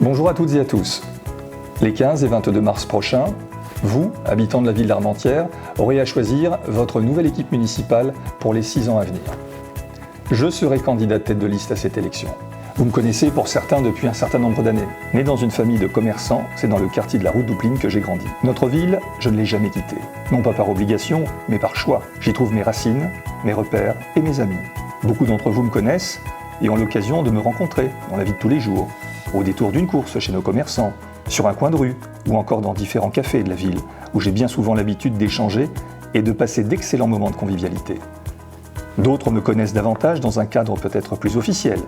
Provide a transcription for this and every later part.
Bonjour à toutes et à tous. Les 15 et 22 mars prochains, vous, habitants de la ville d'Armentières, aurez à choisir votre nouvelle équipe municipale pour les 6 ans à venir. Je serai candidat tête de liste à cette élection. Vous me connaissez pour certains depuis un certain nombre d'années. Né dans une famille de commerçants, c'est dans le quartier de la Route d'Oupline que j'ai grandi. Notre ville, je ne l'ai jamais quittée. Non pas par obligation, mais par choix. J'y trouve mes racines, mes repères et mes amis. Beaucoup d'entre vous me connaissent et ont l'occasion de me rencontrer dans la vie de tous les jours, au détour d'une course chez nos commerçants, sur un coin de rue ou encore dans différents cafés de la ville, où j'ai bien souvent l'habitude d'échanger et de passer d'excellents moments de convivialité. D'autres me connaissent davantage dans un cadre peut-être plus officiel,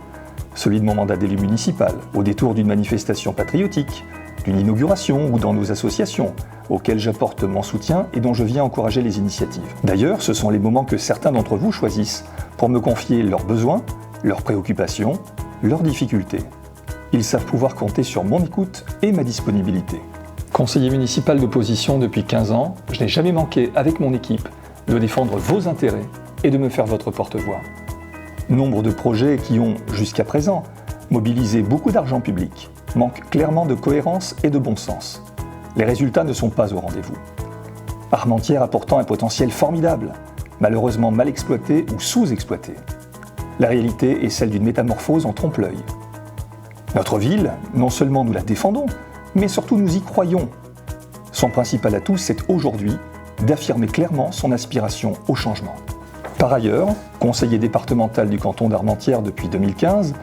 celui de mon mandat d'élu municipal, au détour d'une manifestation patriotique, d'une inauguration ou dans nos associations, auxquelles j'apporte mon soutien et dont je viens encourager les initiatives. D'ailleurs, ce sont les moments que certains d'entre vous choisissent pour me confier leurs besoins, leurs préoccupations, leurs difficultés. Ils savent pouvoir compter sur mon écoute et ma disponibilité. Conseiller municipal d'opposition depuis 15 ans, je n'ai jamais manqué, avec mon équipe, de défendre vos intérêts et de me faire votre porte-voix. Nombre de projets qui ont, jusqu'à présent, mobilisé beaucoup d'argent public, manquent clairement de cohérence et de bon sens. Les résultats ne sont pas au rendez-vous. Armentières a pourtant un potentiel formidable, malheureusement mal exploité ou sous-exploité. La réalité est celle d'une métamorphose en trompe-l'œil. Notre ville, non seulement nous la défendons, mais surtout nous y croyons. Son principal atout, c'est aujourd'hui d'affirmer clairement son aspiration au changement. Par ailleurs, conseiller départemental du canton d'Armentières depuis 2015,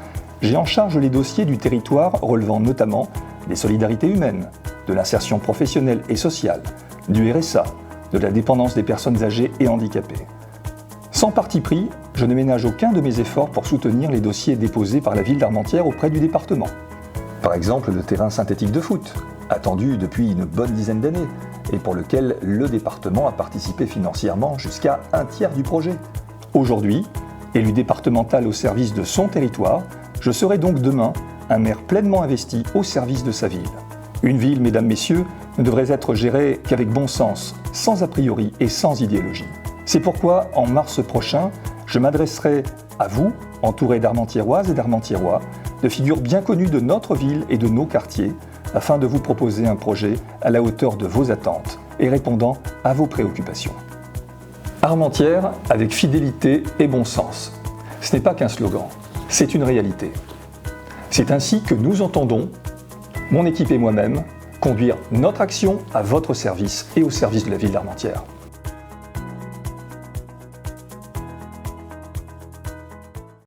j'ai en charge les dossiers du territoire relevant notamment des solidarités humaines, de l'insertion professionnelle et sociale, du RSA, de la dépendance des personnes âgées et handicapées. Sans parti pris, je ne ménage aucun de mes efforts pour soutenir les dossiers déposés par la ville d'Armentières auprès du département. Par exemple, le terrain synthétique de foot, attendu depuis une bonne dizaine d'années, et pour lequel le département a participé financièrement jusqu'à un tiers du projet. Aujourd'hui, élu départemental au service de son territoire, je serai donc demain un maire pleinement investi au service de sa ville. Une ville, mesdames, messieurs, ne devrait être gérée qu'avec bon sens, sans a priori et sans idéologie. C'est pourquoi, en mars prochain, je m'adresserai à vous, entourés d'Armentiéroises et d'Armentiérois, de figures bien connues de notre ville et de nos quartiers, afin de vous proposer un projet à la hauteur de vos attentes et répondant à vos préoccupations. Armentières avec fidélité et bon sens. Ce n'est pas qu'un slogan, c'est une réalité. C'est ainsi que nous entendons, mon équipe et moi-même, conduire notre action à votre service et au service de la ville d'Armentières.